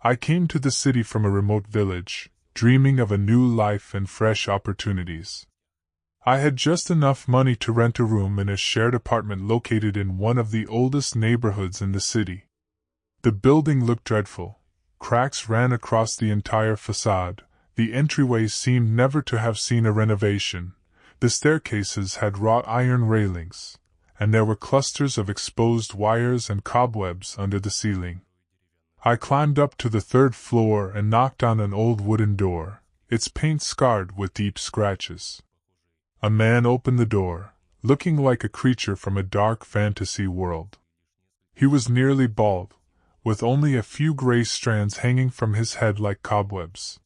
I came to the city from a remote village, dreaming of a new life and fresh opportunities. I had just enough money to rent a room in a shared apartment located in one of the oldest neighborhoods in the city. The building looked dreadful. Cracks ran across the entire facade, the entryway seemed never to have seen a renovation, the staircases had wrought iron railings, and there were clusters of exposed wires and cobwebs under the ceiling. I climbed up to the third floor and knocked on an old wooden door, its paint scarred with deep scratches. A man opened the door, looking like a creature from a dark fantasy world. He was nearly bald, with only a few gray strands hanging from his head like cobwebs.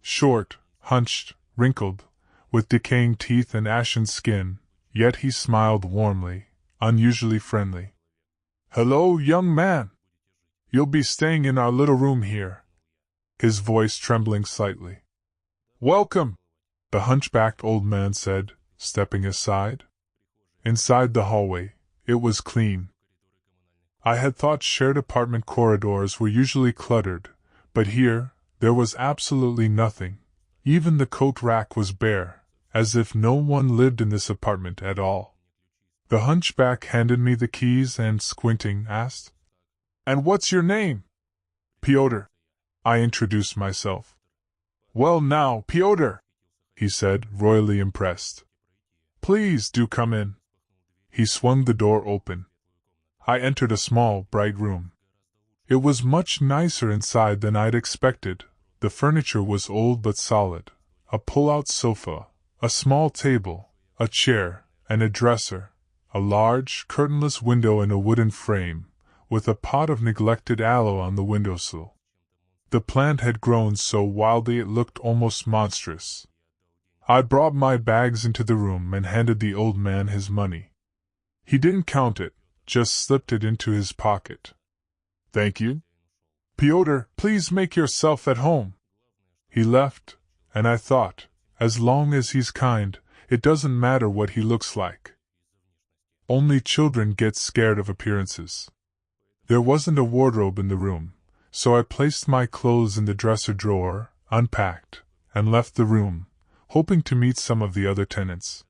Short, hunched, wrinkled, with decaying teeth and ashen skin, yet he smiled warmly, unusually friendly. "Hello, young man! You'll be staying in our little room here," his voice trembling slightly. "Welcome," the hunchbacked old man said, stepping aside. Inside the hallway, it was clean. I had thought shared apartment corridors were usually cluttered, but here, there was absolutely nothing. Even the coat rack was bare, as if no one lived in this apartment at all. The hunchback handed me the keys and, squinting, asked, "And what's your name?" "Pyotr," I introduced myself. "Well now, Pyotr," he said, royally impressed. "Please do come in." He swung the door open. I entered a small, bright room. It was much nicer inside than I'd expected. The furniture was old but solid. A pull-out sofa, a small table, a chair, and a dresser, a large, curtainless window in a wooden frame, with a pot of neglected aloe on the windowsill. The plant had grown so wildly it looked almost monstrous. I brought my bags into the room and handed the old man his money. He didn't count it, just slipped it into his pocket. "Thank you. Pyotr, please make yourself at home." He left, and I thought, as long as he's kind, it doesn't matter what he looks like. Only children get scared of appearances. There wasn't a wardrobe in the room, so I placed my clothes in the dresser drawer, unpacked, and left the room, hoping to meet some of the other tenants.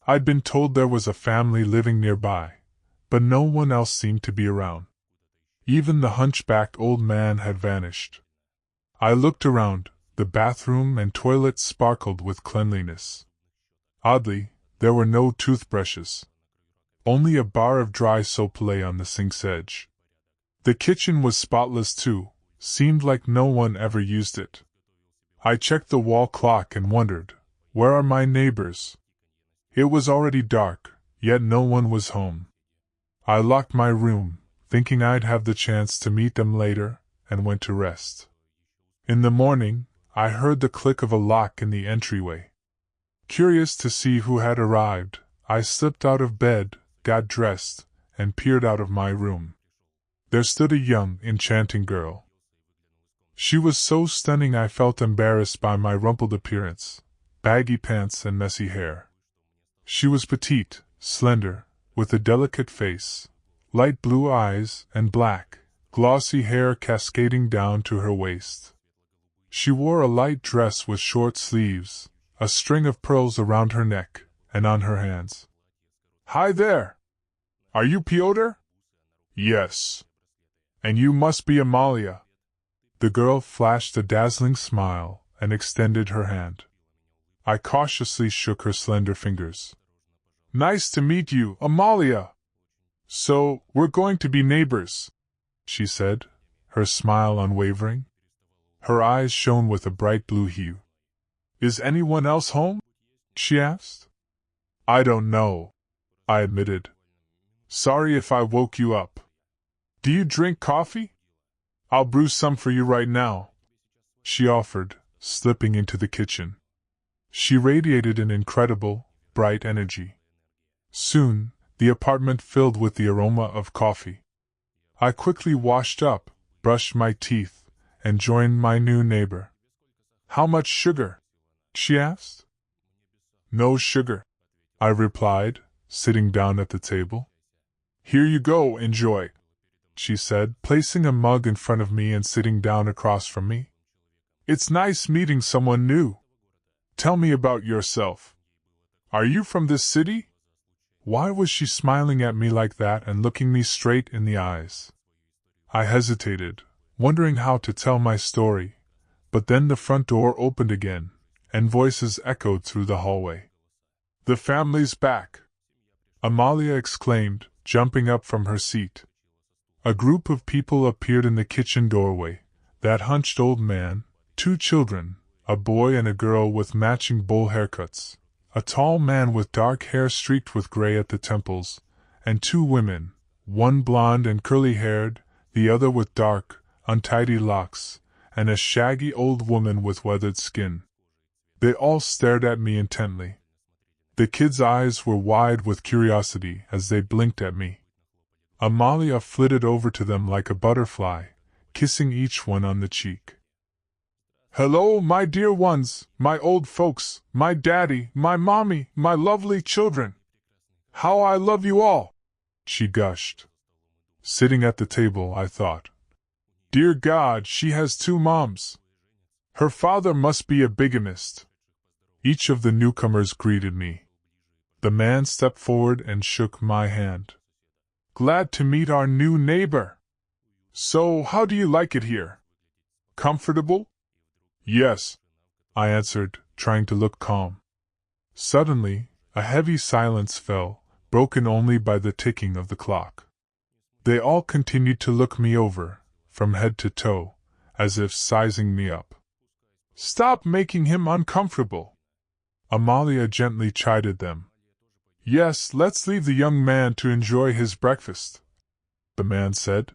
I'd been told there was a family living nearby, but no one else seemed to be around. Even the hunchbacked old man had vanished. I looked around. The bathroom and toilet sparkled with cleanliness. Oddly, there were no toothbrushes. Only a bar of dry soap lay on the sink's edge. The kitchen was spotless too, seemed like no one ever used it. I checked the wall clock and wondered, where are my neighbors? It was already dark, yet no one was home. I locked my room, thinking I'd have the chance to meet them later, and went to rest. In the morning, I heard the click of a lock in the entryway. Curious to see who had arrived, I slipped out of bed, got dressed, and peered out of my room. There stood a young, enchanting girl. She was so stunning I felt embarrassed by my rumpled appearance, baggy pants and messy hair. She was petite, slender, with a delicate face, light blue eyes, and black, glossy hair cascading down to her waist. She wore a light dress with short sleeves, a string of pearls around her neck, and on her hands. "Hi there! Are you Pyotr?" "Yes." "And you must be Amalia." The girl flashed a dazzling smile and extended her hand. I cautiously shook her slender fingers. "Nice to meet you, Amalia. So, we're going to be neighbors," she said, her smile unwavering. Her eyes shone with a bright blue hue. "Is anyone else home?" she asked. "I don't know," I admitted. "Sorry if I woke you up. Do you drink coffee? I'll brew some for you right now," she offered, slipping into the kitchen. She radiated an incredible, bright energy. Soon, the apartment filled with the aroma of coffee. I quickly washed up, brushed my teeth, and joined my new neighbor. "How much sugar?" she asked. "No sugar," I replied, sitting down at the table. "Here you go, enjoy." she said, placing a mug in front of me and sitting down across from me. It's nice meeting someone new. Tell me about yourself. Are you from this city? Why was she smiling at me like that and looking me straight in the eyes? I hesitated, wondering how to tell my story, but then the front door opened again, and voices echoed through the hallway. The family's back! Amalia exclaimed, jumping up from her seat. A group of people appeared in the kitchen doorway, that hunched old man, 2 children, a boy and a girl with matching bowl haircuts, a tall man with dark hair streaked with gray at the temples, and 2 women, one blonde and curly-haired, the other with dark, untidy locks, and a shaggy old woman with weathered skin. They all stared at me intently. The kids' eyes were wide with curiosity as they blinked at me. Amalia flitted over to them like a butterfly, kissing each one on the cheek. Hello, my dear ones, my old folks, my daddy, my mommy, my lovely children. How I love you all, she gushed. Sitting at the table, I thought, dear God, she has 2 moms. Her father must be a bigamist. Each of the newcomers greeted me. The man stepped forward and shook my hand. Glad to meet our new neighbor. So, how do you like it here? Comfortable? Yes, I answered, trying to look calm. Suddenly, a heavy silence fell, broken only by the ticking of the clock. They all continued to look me over, from head to toe, as if sizing me up. Stop making him uncomfortable. Amalia gently chided them. Yes, let's leave the young man to enjoy his breakfast, the man said.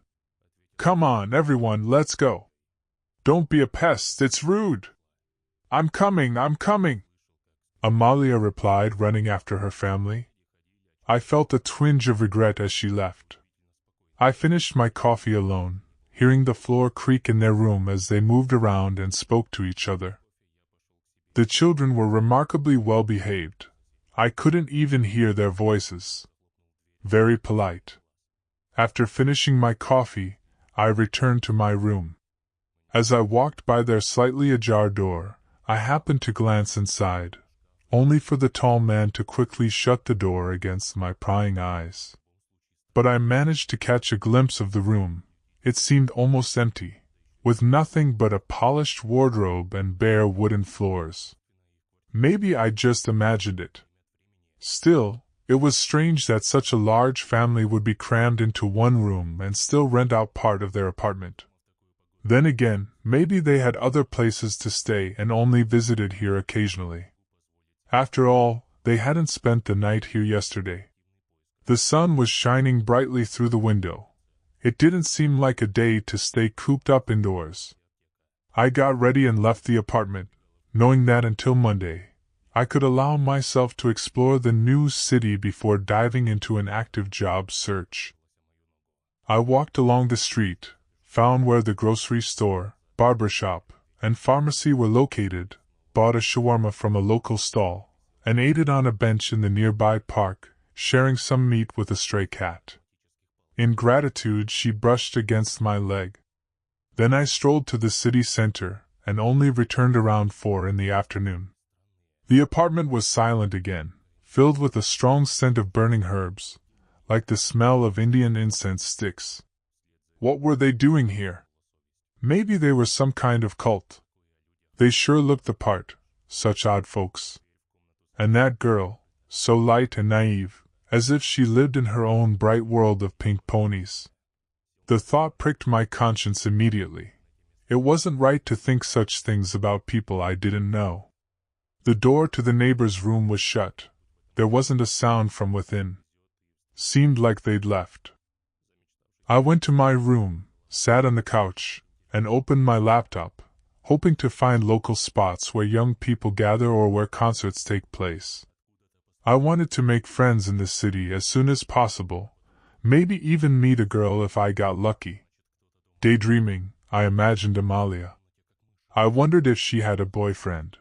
Come on, everyone, let's go. Don't be a pest, it's rude. I'm coming. Amalia replied, running after her family. I felt a twinge of regret as she left. I finished my coffee alone, hearing the floor creak in their room as they moved around and spoke to each other. The children were remarkably well behaved. I couldn't even hear their voices. Very polite. After finishing my coffee, I returned to my room. As I walked by their slightly ajar door, I happened to glance inside, only for the tall man to quickly shut the door against my prying eyes. But I managed to catch a glimpse of the room. It seemed almost empty, with nothing but a polished wardrobe and bare wooden floors. Maybe I just imagined it. Still, it was strange that such a large family would be crammed into one room and still rent out part of their apartment. Then again, maybe they had other places to stay and only visited here occasionally. After all, they hadn't spent the night here yesterday. The sun was shining brightly through the window. It didn't seem like a day to stay cooped up indoors. I got ready and left the apartment, knowing that until Monday, I could allow myself to explore the new city before diving into an active job search. I walked along the street, found where the grocery store, barber shop, and pharmacy were located, bought a shawarma from a local stall, and ate it on a bench in the nearby park, sharing some meat with a stray cat. In gratitude, she brushed against my leg. Then I strolled to the city center, and only returned around 4 in the afternoon. The apartment was silent again, filled with a strong scent of burning herbs, like the smell of Indian incense sticks. What were they doing here? Maybe they were some kind of cult. They sure looked the part, such odd folks. And that girl, so light and naive, as if she lived in her own bright world of pink ponies. The thought pricked my conscience immediately. It wasn't right to think such things about people I didn't know. The door to the neighbor's room was shut. There wasn't a sound from within. Seemed like they'd left. I went to my room, sat on the couch, and opened my laptop, hoping to find local spots where young people gather or where concerts take place. I wanted to make friends in the city as soon as possible, maybe even meet a girl if I got lucky. Daydreaming, I imagined Amalia. I wondered if she had a boyfriend.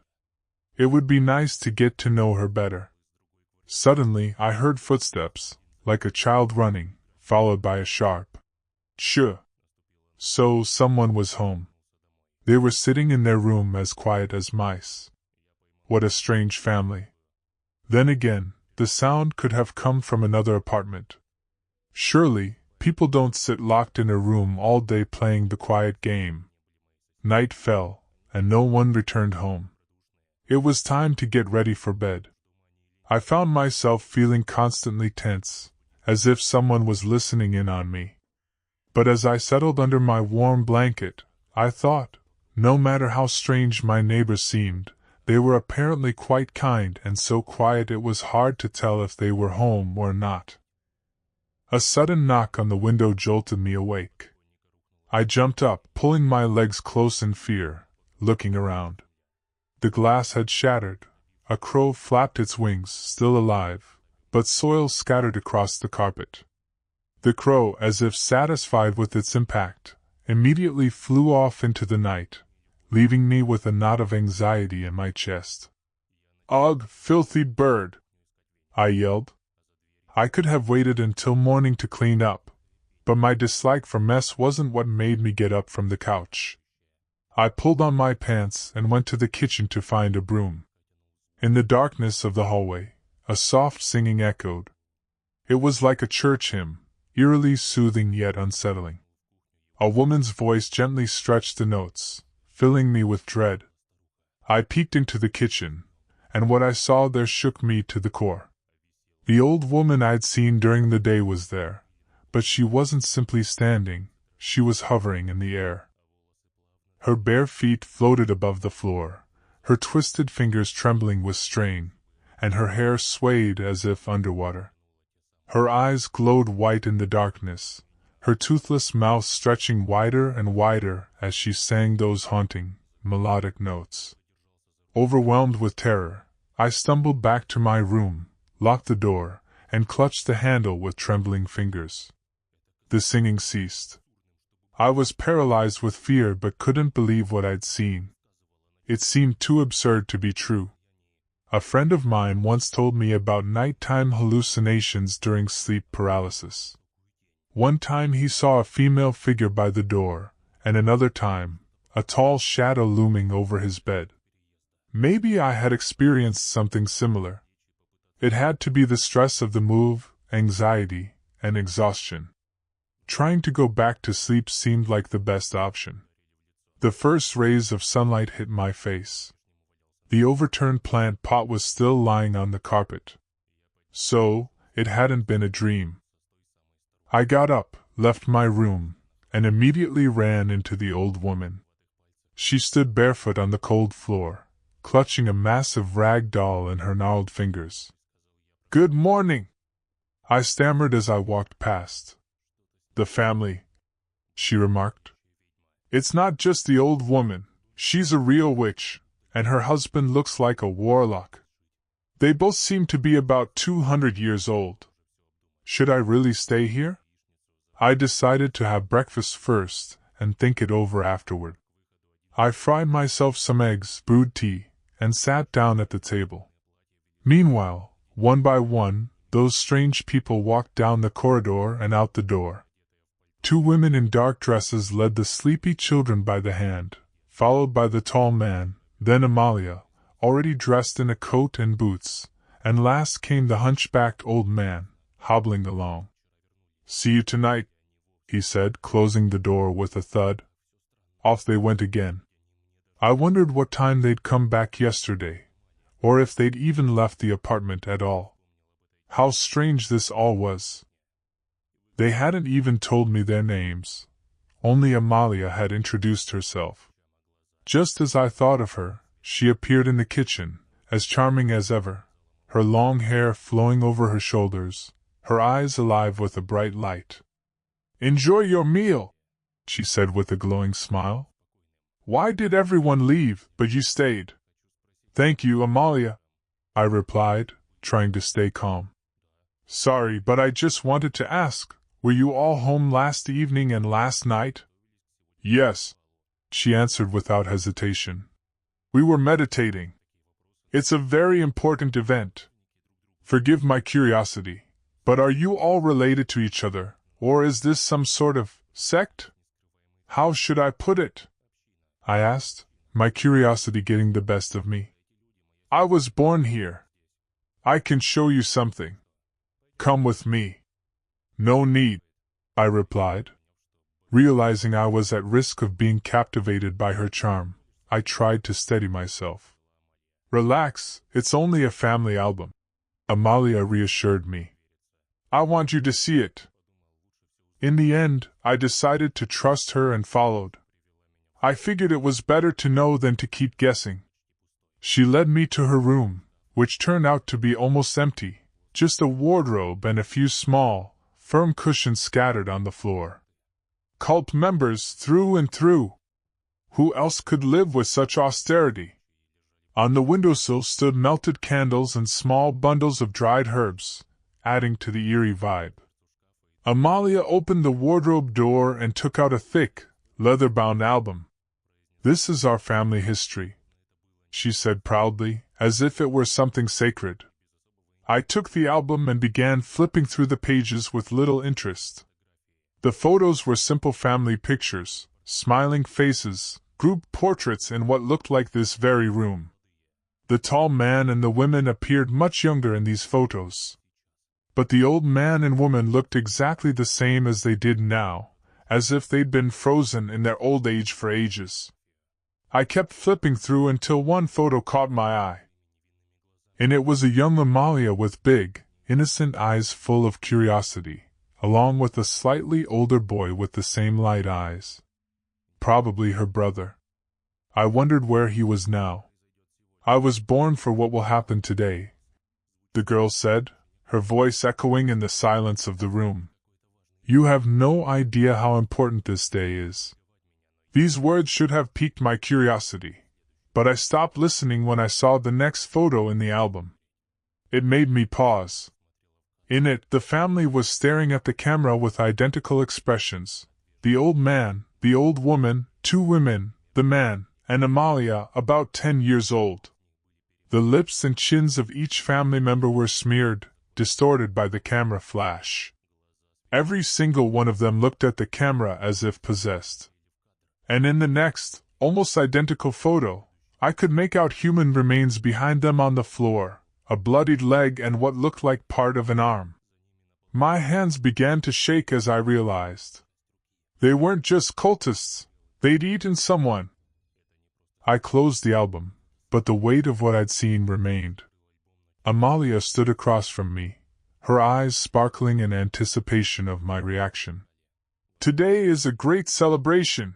It would be nice to get to know her better. Suddenly, I heard footsteps, like a child running, followed by a sharp Sure. So someone was home. They were sitting in their room as quiet as mice. What a strange family. Then again, the sound could have come from another apartment. Surely, people don't sit locked in a room all day playing the quiet game. Night fell, and no one returned home. It was time to get ready for bed. I found myself feeling constantly tense, as if someone was listening in on me. But as I settled under my warm blanket, I thought, no matter how strange my neighbors seemed, they were apparently quite kind and so quiet it was hard to tell if they were home or not. A sudden knock on the window jolted me awake. I jumped up, pulling my legs close in fear, looking around. The glass had shattered. A crow flapped its wings, still alive, but soil scattered across the carpet. The crow, as if satisfied with its impact, immediately flew off into the night, leaving me with a knot of anxiety in my chest. "Ugh, filthy bird!" I yelled. I could have waited until morning to clean up, but my dislike for mess wasn't what made me get up from the couch. I pulled on my pants and went to the kitchen to find a broom. In the darkness of the hallway, a soft singing echoed. It was like a church hymn, eerily soothing yet unsettling. A woman's voice gently stretched the notes, filling me with dread. I peeked into the kitchen, and what I saw there shook me to the core. The old woman I'd seen during the day was there, but she wasn't simply standing, she was hovering in the air. Her bare feet floated above the floor, her twisted fingers trembling with strain, and her hair swayed as if underwater. Her eyes glowed white in the darkness, her toothless mouth stretching wider and wider as she sang those haunting, melodic notes. Overwhelmed with terror, I stumbled back to my room, locked the door, and clutched the handle with trembling fingers. The singing ceased. I was paralyzed with fear but couldn't believe what I'd seen. It seemed too absurd to be true. A friend of mine once told me about nighttime hallucinations during sleep paralysis. One time he saw a female figure by the door, and another time, a tall shadow looming over his bed. Maybe I had experienced something similar. It had to be the stress of the move, anxiety, and exhaustion. Trying to go back to sleep seemed like the best option. The first rays of sunlight hit my face. The overturned plant pot was still lying on the carpet. So, it hadn't been a dream. I got up, left my room, and immediately ran into the old woman. She stood barefoot on the cold floor, clutching a massive rag doll in her gnarled fingers. "Good morning," I stammered as I walked past. "The family," she remarked. "It's not just the old woman, she's a real witch, and her husband looks like a warlock. They both seem to be about 200 years old. Should I really stay here?" I decided to have breakfast first and think it over afterward. I fried myself some eggs, brewed tea, and sat down at the table. Meanwhile, one by one, those strange people walked down the corridor and out the door. Two women in dark dresses led the sleepy children by the hand, followed by the tall man, then Amalia, already dressed in a coat and boots, and last came the hunchbacked old man, hobbling along. "See you tonight," he said, closing the door with a thud. Off they went again. I wondered what time they'd come back yesterday, or if they'd even left the apartment at all. How strange this all was. They hadn't even told me their names. Only Amalia had introduced herself. Just as I thought of her, she appeared in the kitchen, as charming as ever, her long hair flowing over her shoulders, her eyes alive with a bright light. "Enjoy your meal," she said with a glowing smile. "Why did everyone leave, but you stayed?" "Thank you, Amalia," I replied, trying to stay calm. "Sorry, but I just wanted to ask, were you all home last evening and last night?" "Yes," she answered without hesitation. "We were meditating. It's a very important event. Forgive my curiosity, but are you all related to each other, or is this some sort of Sect? How should I put it? I asked, my curiosity getting the best of me. I was born here. I can show you something. Come with me. No need, I replied. Realizing I was at risk of being captivated by her charm, I tried to steady myself. Relax, it's only a family album, Amalia reassured me. I want you to see it. In the end, I decided to trust her and followed. I figured it was better to know than to keep guessing. She led me to her room, which turned out to be almost empty, just a wardrobe and a few small, firm cushions scattered on the floor. Cult members through and through. Who else could live with such austerity? On the windowsill stood melted candles and small bundles of dried herbs, adding to the eerie vibe. Amalia opened the wardrobe door and took out a thick, leather-bound album. This is our family history, she said proudly, as if it were something sacred. I took the album and began flipping through the pages with little interest. The photos were simple family pictures, smiling faces, group portraits in what looked like this very room. The tall man and the women appeared much younger in these photos. But the old man and woman looked exactly the same as they did now, as if they'd been frozen in their old age for ages. I kept flipping through until one photo caught my eye. And it was a young Amalia with big, innocent eyes full of curiosity, along with a slightly older boy with the same light eyes. Probably her brother. I wondered where he was now. I was born for what will happen today, the girl said, her voice echoing in the silence of the room. You have no idea how important this day is. These words should have piqued my curiosity, but I stopped listening when I saw the next photo in the album. It made me pause. In it, the family was staring at the camera with identical expressions. The old man, the old woman, two women, the man, and Amalia, about 10 years old. The lips and chins of each family member were smeared, distorted by the camera flash. Every single one of them looked at the camera as if possessed. And in the next, almost identical photo, I could make out human remains behind them on the floor, a bloodied leg and what looked like part of an arm. My hands began to shake as I realized. They weren't just cultists, they'd eaten someone. I closed the album, but the weight of what I'd seen remained. Amalia stood across from me, her eyes sparkling in anticipation of my reaction. Today is a great celebration.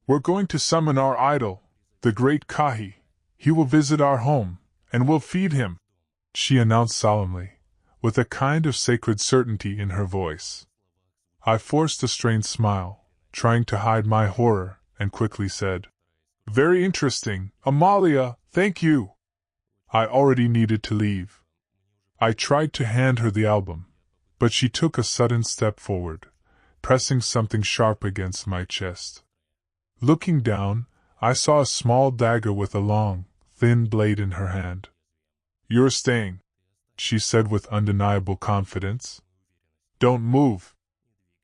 We're going to summon our idol, the Great Kahi. He will visit our home, and we'll feed him, she announced solemnly, with a kind of sacred certainty in her voice. I forced a strained smile, trying to hide my horror, and quickly said, Very interesting, Amalia, thank you. I already needed to leave. I tried to hand her the album, but she took a sudden step forward, pressing something sharp against my chest. Looking down, I saw a small dagger with a long, thin blade in her hand. You're staying, she said with undeniable confidence. Don't move.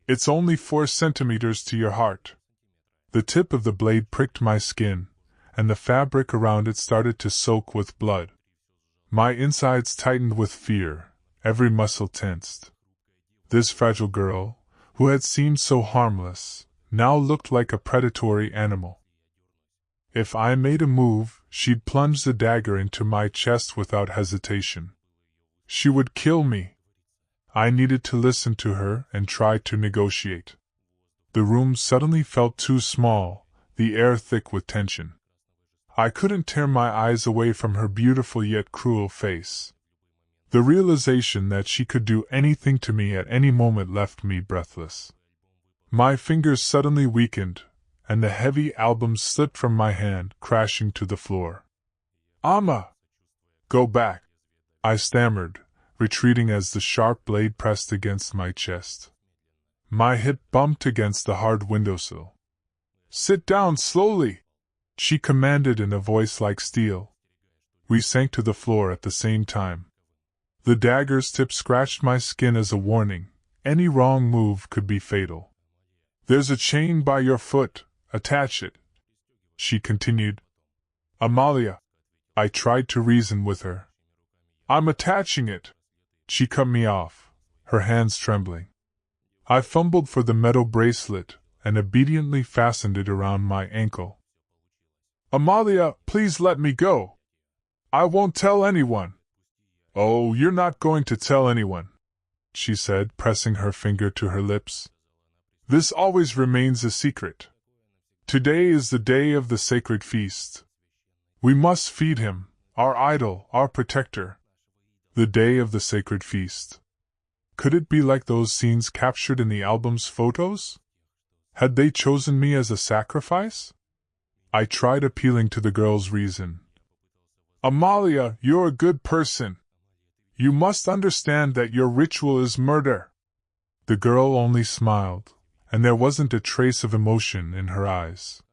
It's only 4 centimeters to your heart. The tip of the blade pricked my skin, and the fabric around it started to soak with blood. My insides tightened with fear, every muscle tensed. This fragile girl, who had seemed so harmless, now looked like a predatory animal. If I made a move, she'd plunge the dagger into my chest without hesitation. She would kill me. I needed to listen to her and try to negotiate. The room suddenly felt too small, the air thick with tension. I couldn't tear my eyes away from her beautiful yet cruel face. The realization that she could do anything to me at any moment left me breathless. My fingers suddenly weakened, and the heavy album slipped from my hand, crashing to the floor. Amma! Go back, I stammered, retreating as the sharp blade pressed against my chest. My hip bumped against the hard windowsill. Sit down slowly, she commanded in a voice like steel. We sank to the floor at the same time. The dagger's tip scratched my skin as a warning. Any wrong move could be fatal. There's a chain by your foot, attach it, she continued. Amalia. I tried to reason with her. I'm attaching it. She cut me off, her hands trembling. I fumbled for the metal bracelet and obediently fastened it around my ankle. Amalia, please let me go. I won't tell anyone. Oh, you're not going to tell anyone, she said, pressing her finger to her lips. This always remains a secret. Today is the day of the sacred feast. We must feed him, our idol, our protector. The day of the sacred feast. Could it be like those scenes captured in the album's photos? Had they chosen me as a sacrifice? I tried appealing to the girl's reason. Amalia, you're a good person. You must understand that your ritual is murder. The girl only smiled, and there wasn't a trace of emotion in her eyes.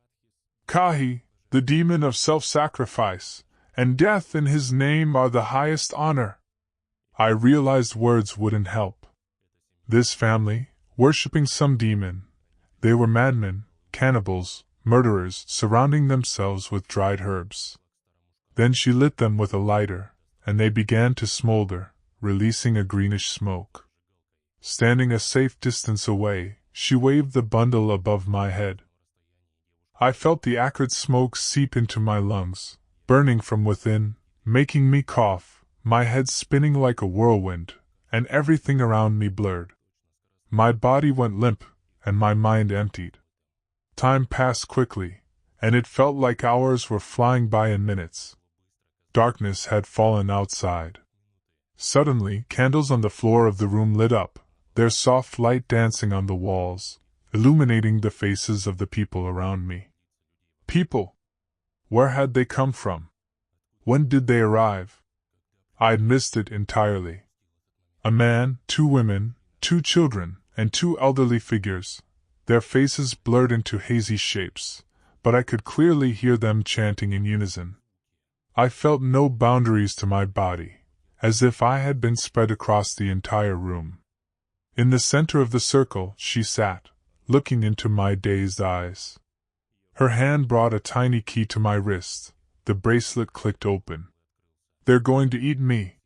Kahi, the demon of self-sacrifice, and death in his name are the highest honor. I realized words wouldn't help. This family, worshipping some demon, they were madmen, cannibals, murderers, surrounding themselves with dried herbs. Then she lit them with a lighter, and they began to smolder, releasing a greenish smoke. Standing a safe distance away, she waved the bundle above my head. I felt the acrid smoke seep into my lungs, burning from within, making me cough, my head spinning like a whirlwind, and everything around me blurred. My body went limp, and my mind emptied. Time passed quickly, and it felt like hours were flying by in minutes. Darkness had fallen outside. Suddenly, candles on the floor of the room lit up, their soft light dancing on the walls, illuminating the faces of the people around me. People? Where had they come from? When did they arrive? I'd missed it entirely. A man, 2 women, 2 children, and 2 elderly figures, their faces blurred into hazy shapes, but I could clearly hear them chanting in unison. I felt no boundaries to my body, as if I had been spread across the entire room. In the center of the circle she sat, looking into my dazed eyes. Her hand brought a tiny key to my wrist. The bracelet clicked open. They're going to eat me,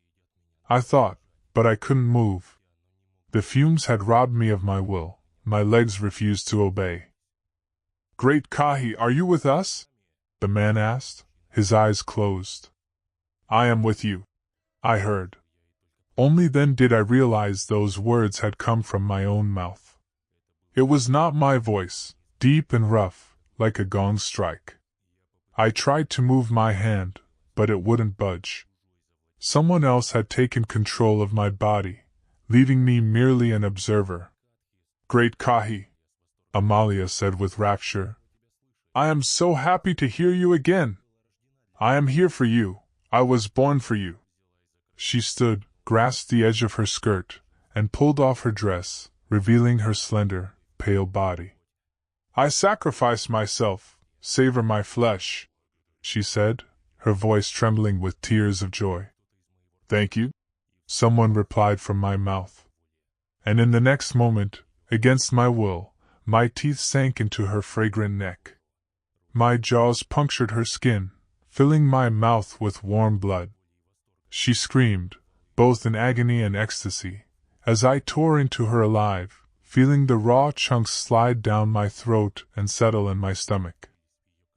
I thought, but I couldn't move. The fumes had robbed me of my will. My legs refused to obey. Great Kahi, are you with us? The man asked, his eyes closed. I am with you, I heard. Only then did I realize those words had come from my own mouth. It was not my voice, deep and rough, like a gong strike. I tried to move my hand, but it wouldn't budge. Someone else had taken control of my body, leaving me merely an observer. Great Kahi, Amalia said with rapture. I am so happy to hear you again. I am here for you. I was born for you. She stood, grasped the edge of her skirt, and pulled off her dress, revealing her slender, pale body. I sacrifice myself, savor my flesh, she said, her voice trembling with tears of joy. Thank you, someone replied from my mouth. And in the next moment, against my will, my teeth sank into her fragrant neck. My jaws punctured her skin, filling my mouth with warm blood. She screamed, both in agony and ecstasy, as I tore into her alive, feeling the raw chunks slide down my throat and settle in my stomach.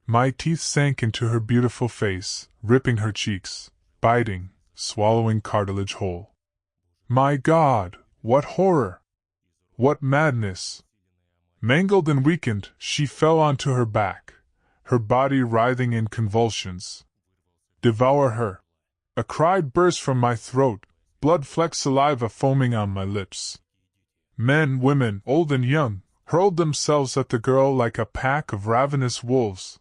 My teeth sank into her beautiful face, ripping her cheeks, biting, swallowing cartilage whole. My God, what horror! What madness! Mangled and weakened, she fell onto her back, her body writhing in convulsions. Devour her! A cry burst from my throat, blood-flecked saliva foaming on my lips. Men, women, old and young, hurled themselves at the girl like a pack of ravenous wolves.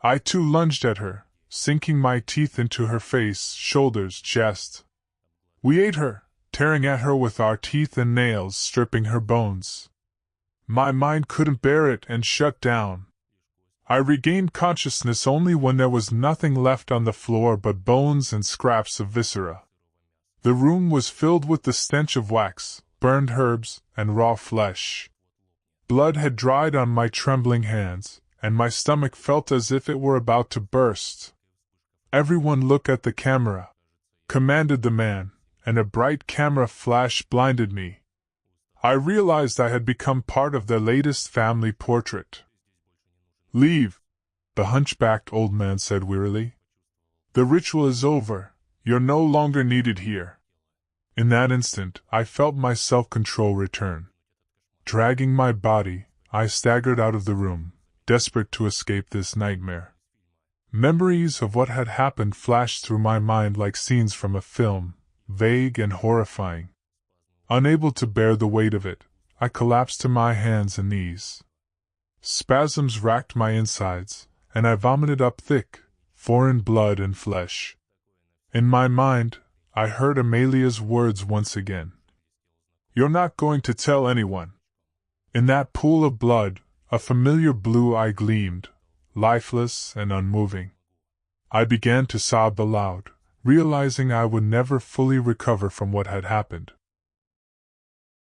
I too lunged at her, sinking my teeth into her face, shoulders, chest. We ate her, tearing at her with our teeth and nails, stripping her bones. My mind couldn't bear it and shut down. I regained consciousness only when there was nothing left on the floor but bones and scraps of viscera. The room was filled with the stench of wax, burned herbs, and raw flesh. Blood had dried on my trembling hands, and my stomach felt as if it were about to burst. "Everyone look at the camera," commanded the man, and a bright camera flash blinded me. I realized I had become part of their latest family portrait. "Leave," the hunchbacked old man said wearily. "The ritual is over. You're no longer needed here." In that instant, I felt my self-control return. Dragging my body, I staggered out of the room, desperate to escape this nightmare. Memories of what had happened flashed through my mind like scenes from a film, vague and horrifying. Unable to bear the weight of it, I collapsed to my hands and knees. Spasms racked my insides, and I vomited up thick, foreign blood and flesh. In my mind, I heard Amalia's words once again. "You're not going to tell anyone." In that pool of blood, a familiar blue eye gleamed, lifeless and unmoving. I began to sob aloud, realizing I would never fully recover from what had happened.